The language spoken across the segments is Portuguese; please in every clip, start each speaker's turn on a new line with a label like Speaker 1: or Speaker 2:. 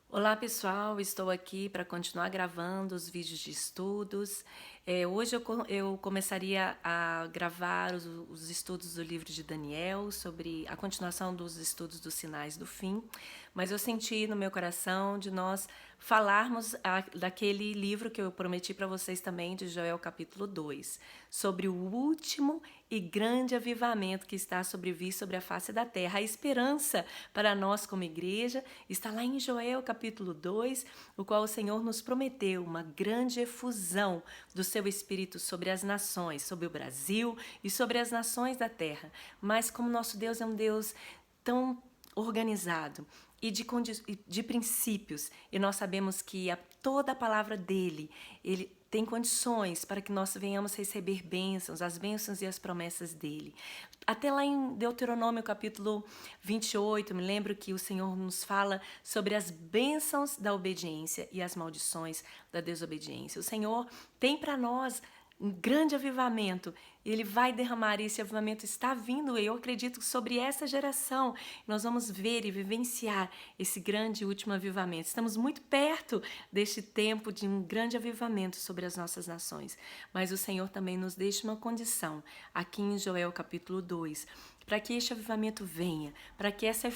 Speaker 1: Olá pessoal, estou aqui para continuar gravando os vídeos de estudos. Hoje eu começaria a gravar os estudos do livro de Daniel, sobre a continuação dos estudos dos sinais do fim, mas eu senti no meu coração de nós falarmos daquele livro que eu prometi para vocês também, de Joel capítulo 2, sobre o último e grande avivamento que está vir sobre a face da terra. A esperança para nós como igreja está lá em Joel capítulo 2, o qual o Senhor nos prometeu uma grande efusão do seu Espírito sobre as nações, sobre o Brasil e sobre as nações da terra. Mas como nosso Deus é um Deus tão organizado e de princípios, e nós sabemos que toda a palavra dele, ele tem condições para que nós venhamos receber bênçãos, as bênçãos e as promessas dele. Até lá em Deuteronômio capítulo 28, me lembro que o Senhor nos fala sobre as bênçãos da obediência e as maldições da desobediência. O Senhor tem para nós um grande avivamento. Ele vai derramar, esse avivamento está vindo, eu acredito, sobre essa geração. Nós vamos ver e vivenciar esse grande último avivamento. Estamos muito perto deste tempo de um grande avivamento sobre as nossas nações. Mas o Senhor também nos deixa uma condição, aqui em Joel capítulo 2, para que este avivamento venha, para que essa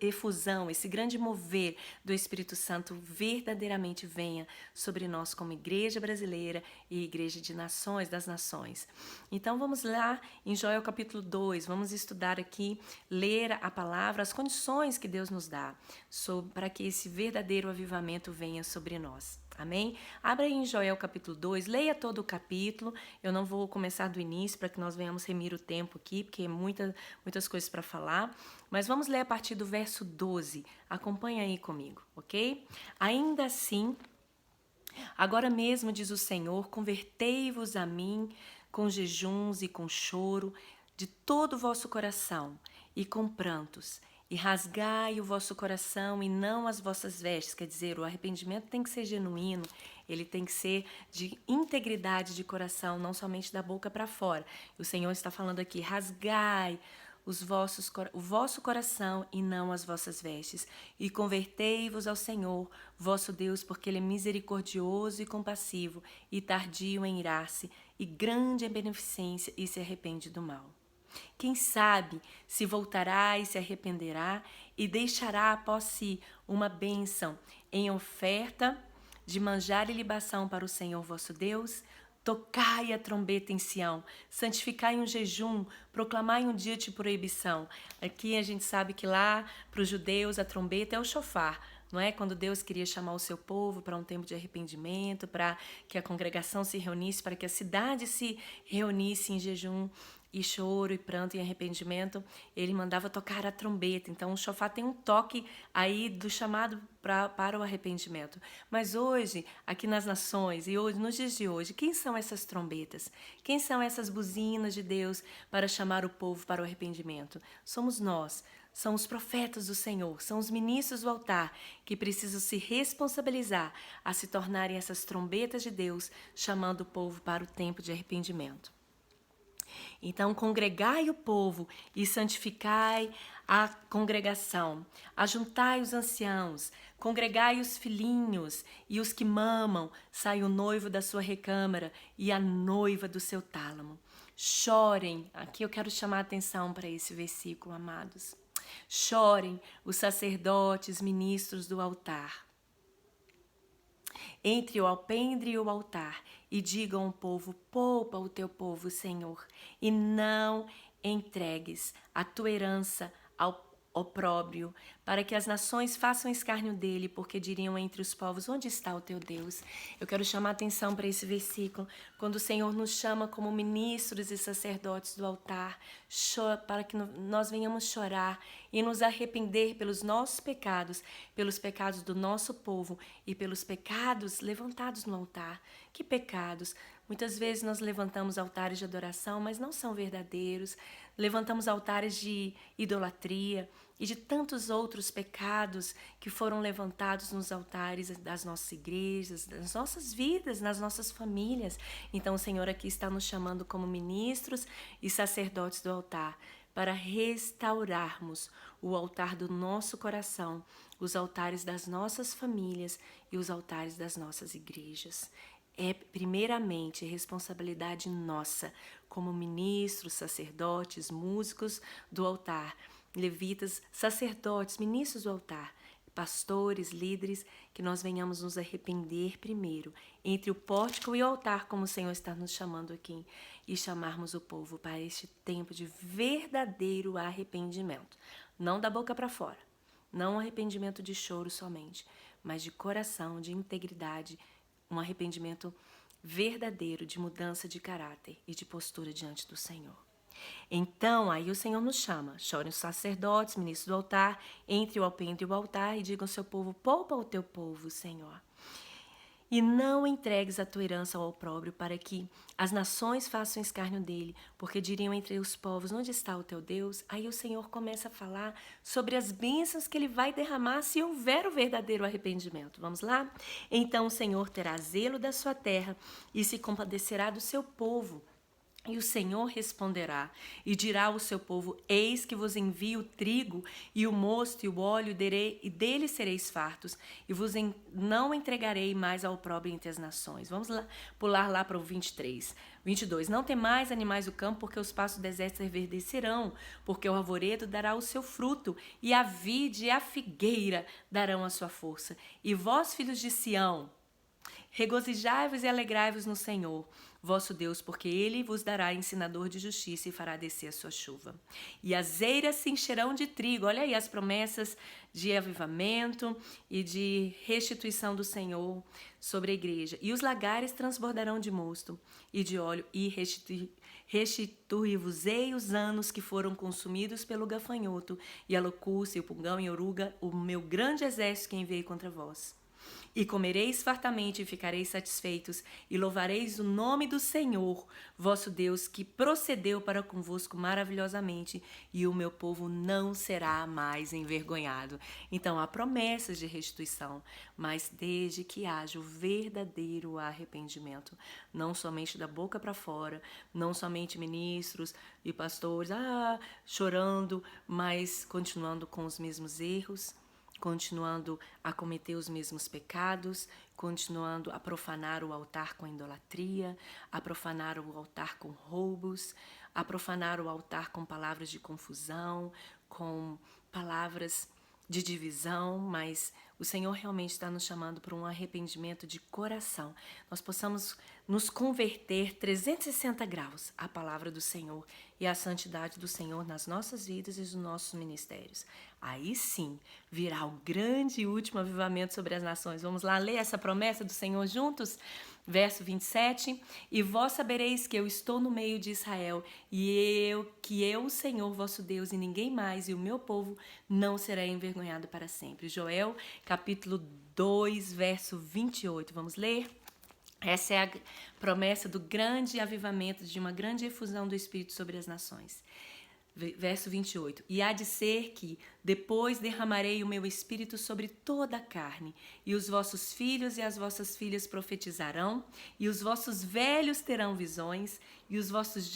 Speaker 1: efusão, esse grande mover do Espírito Santo verdadeiramente venha sobre nós como igreja brasileira e igreja de nações, das nações. Então vamos lá em Joel capítulo 2, vamos estudar aqui, ler a palavra, as condições que Deus nos dá para que esse verdadeiro avivamento venha sobre nós. Amém? Abra aí em Joel capítulo 2, leia todo o capítulo. Eu não vou começar do início para que nós venhamos remir o tempo aqui, porque é muitas coisas para falar. Mas vamos ler a partir do verso 12. Acompanha aí comigo, ok? Ainda assim, agora mesmo, diz o Senhor, convertei-vos a mim com jejuns e com choro de todo o vosso coração e com prantos. E rasgai o vosso coração e não as vossas vestes. Quer dizer, o arrependimento tem que ser genuíno, ele tem que ser de integridade de coração, não somente da boca para fora. O Senhor está falando aqui, rasgai o vosso coração e não as vossas vestes. E convertei-vos ao Senhor, vosso Deus, porque Ele é misericordioso e compassivo, e tardio em irar-se, e grande em beneficência, e se arrepende do mal. Quem sabe se voltará e se arrependerá e deixará após si uma bênção em oferta de manjar e libação para o Senhor vosso Deus? Tocai a trombeta em Sião, santificai um jejum, proclamai um dia de proibição. Aqui a gente sabe que lá para os judeus a trombeta é o chofar, não é? Quando Deus queria chamar o seu povo para um tempo de arrependimento, para que a congregação se reunisse, para que a cidade se reunisse em jejum e choro e pranto e arrependimento, ele mandava tocar a trombeta. Então o chofar tem um toque aí do chamado para o arrependimento. Mas hoje, aqui nas nações e hoje, nos dias de hoje, quem são essas trombetas? Quem são essas buzinas de Deus para chamar o povo para o arrependimento? Somos nós. São os profetas do Senhor, são os ministros do altar que precisam se responsabilizar a se tornarem essas trombetas de Deus, chamando o povo para o tempo de arrependimento. Então, congregai o povo e santificai a congregação. Ajuntai os anciãos, congregai os filhinhos e os que mamam. Sai o noivo da sua recâmara e a noiva do seu tálamo. Chorem, aqui eu quero chamar a atenção para esse versículo, amados. Chorem os sacerdotes, ministros do altar, entre o alpendre e o altar, e digam ao povo: poupa o teu povo, Senhor, e não entregues a tua herança ao opróbrio, para que as nações façam escárnio dele, porque diriam entre os povos: onde está o teu Deus? Eu quero chamar a atenção para esse versículo, quando o Senhor nos chama como ministros e sacerdotes do altar, para que nós venhamos chorar e nos arrepender pelos nossos pecados do nosso povo e pelos pecados levantados no altar. Que pecados? Muitas vezes nós levantamos altares de adoração, mas não são verdadeiros. Levantamos altares de idolatria e de tantos outros pecados que foram levantados nos altares das nossas igrejas, das nossas vidas, nas nossas famílias. Então o Senhor aqui está nos chamando como ministros e sacerdotes do altar, para restaurarmos o altar do nosso coração os altares das nossas famílias e os altares das nossas igrejas. É primeiramente responsabilidade nossa, como ministros, sacerdotes, músicos do altar, levitas, sacerdotes, ministros do altar, pastores, líderes, que nós venhamos nos arrepender primeiro, entre o pórtico e o altar, como o Senhor está nos chamando aqui, e chamarmos o povo para este tempo de verdadeiro arrependimento. Não da boca para fora, não arrependimento de choro somente, mas de coração, de integridade, um arrependimento verdadeiro de mudança de caráter e de postura diante do Senhor. Então, aí o Senhor nos chama, chorem os sacerdotes, ministros do altar, entre o alpendre e o altar, e digam ao seu povo, poupa o teu povo, Senhor. E não entregues a tua herança ao opróbrio, para que as nações façam escárnio dele, porque diriam entre os povos, onde está o teu Deus? Aí o Senhor começa a falar sobre as bênçãos que ele vai derramar se houver o verdadeiro arrependimento. Vamos lá? Então o Senhor terá zelo da sua terra e se compadecerá do seu povo. E o Senhor responderá e dirá ao seu povo, eis que vos envio o trigo e o mosto e o óleo, e dele sereis fartos, e vos não entregarei mais ao opróbrio entre as nações. Vamos lá, pular lá para o 23. 22. Não temais animais do campo, porque os pastos desertos reverdecerão, porque o arvoredo dará o seu fruto, e a vide e a figueira darão a sua força. E vós, filhos de Sião, regozijai-vos e alegrai-vos no Senhor, vosso Deus, porque ele vos dará ensinador de justiça e fará descer a sua chuva. E as eiras se encherão de trigo. Olha aí as promessas de avivamento e de restituição do Senhor sobre a igreja. E os lagares transbordarão de mosto e de óleo, e restituí-vos-ei os anos que foram consumidos pelo gafanhoto, e a locusta, e o pulgão, e a oruga, o meu grande exército que enviei contra vós. E comereis fartamente e ficareis satisfeitos, e louvareis o nome do Senhor, vosso Deus, que procedeu para convosco maravilhosamente, e o meu povo não será mais envergonhado. Então há promessas de restituição, mas desde que haja o verdadeiro arrependimento, não somente da boca para fora, não somente ministros e pastores chorando, mas continuando com os mesmos erros, continuando a cometer os mesmos pecados, continuando a profanar o altar com idolatria, a profanar o altar com roubos, a profanar o altar com palavras de confusão, com palavras de divisão, mas o Senhor realmente está nos chamando para um arrependimento de coração. Nós possamos nos converter 360 graus à palavra do Senhor e à santidade do Senhor nas nossas vidas e nos nossos ministérios. Aí sim virá o grande e último avivamento sobre as nações. Vamos lá ler essa promessa do Senhor juntos? Verso 27, e vós sabereis que eu estou no meio de Israel, e eu, o Senhor vosso Deus, e ninguém mais, e o meu povo não será envergonhado para sempre. Joel, capítulo 2, verso 28. Vamos ler? Essa é a promessa do grande avivamento, de uma grande efusão do Espírito sobre as nações. Verso 28. E há de ser que depois derramarei o meu espírito sobre toda a carne, e os vossos filhos e as vossas filhas profetizarão, e os vossos velhos terão visões, e os vossos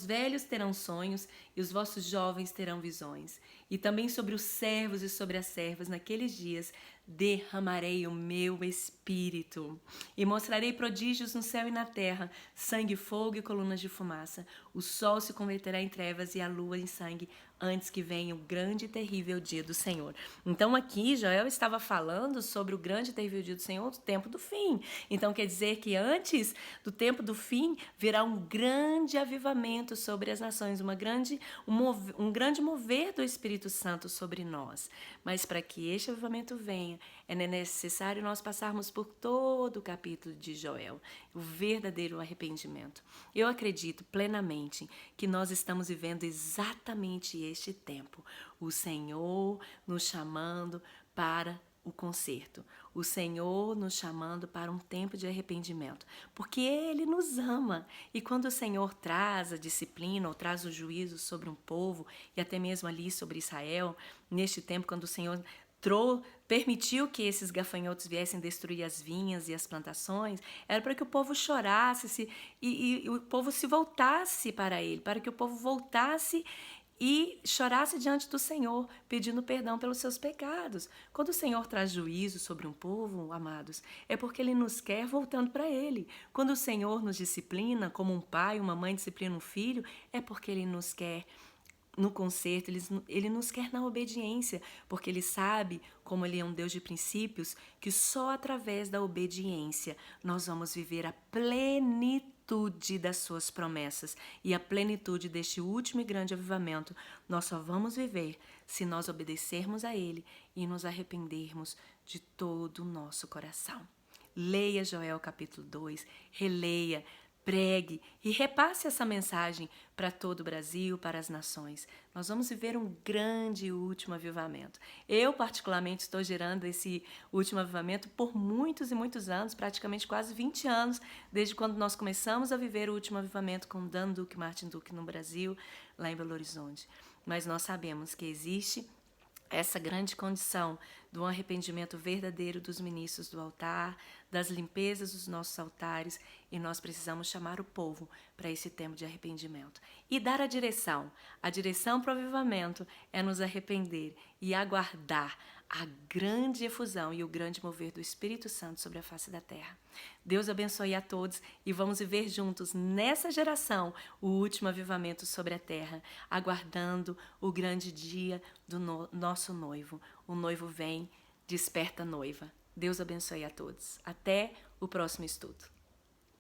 Speaker 1: velhos terão sonhos, e os vossos jovens terão visões. E também sobre os servos e sobre as servas naqueles dias derramarei o meu espírito, e mostrarei prodígios no céu e na terra, sangue, fogo e colunas de fumaça. O sol se converterá em trevas e a lua em sangue, antes que venha o grande e terrível dia do Senhor. Então aqui Joel estava falando sobre o grande e terrível dia do Senhor, do tempo do fim. Então quer dizer que antes do tempo do fim virá um grande avivamento sobre as nações, um grande mover do Espírito Santo sobre nós. Mas para que este avivamento venha, é necessário nós passarmos por todo o capítulo de Joel, o verdadeiro arrependimento. Eu acredito plenamente que nós estamos vivendo exatamente este tempo. O Senhor nos chamando para o conserto. O Senhor nos chamando para um tempo de arrependimento. Porque Ele nos ama. E quando o Senhor traz a disciplina ou traz o juízo sobre um povo, e até mesmo ali sobre Israel, neste tempo quando o Senhor permitiu que esses gafanhotos viessem destruir as vinhas e as plantações, era para que o povo chorasse e o povo se voltasse para Ele, para que o povo voltasse e chorasse diante do Senhor, pedindo perdão pelos seus pecados. Quando o Senhor traz juízo sobre um povo, amados, é porque Ele nos quer voltando para Ele. Quando o Senhor nos disciplina, como um pai, uma mãe disciplina um filho, é porque Ele nos quer no conserto, ele nos quer na obediência, porque Ele sabe, como Ele é um Deus de princípios, que só através da obediência nós vamos viver a plenitude das suas promessas. E a plenitude deste último e grande avivamento nós só vamos viver se nós obedecermos a Ele e nos arrependermos de todo o nosso coração. Leia Joel capítulo 2, releia, pregue e repasse essa mensagem para todo o Brasil, para as nações. Nós vamos viver um grande e último avivamento. Eu, particularmente, estou gerando esse último avivamento por muitos e muitos anos, praticamente quase 20 anos, desde quando nós começamos a viver o último avivamento com Dan Duque e Martin Duque no Brasil, lá em Belo Horizonte. Mas nós sabemos que existe essa grande condição do arrependimento verdadeiro dos ministros do altar, das limpezas dos nossos altares, e nós precisamos chamar o povo para esse tempo de arrependimento. E dar a direção. A direção para o avivamento é nos arrepender e aguardar a grande efusão e o grande mover do Espírito Santo sobre a face da terra. Deus abençoe a todos e vamos viver juntos nessa geração o último avivamento sobre a terra, aguardando o grande dia do nosso noivo. O noivo vem, desperta a noiva. Deus abençoe a todos. Até o próximo estudo.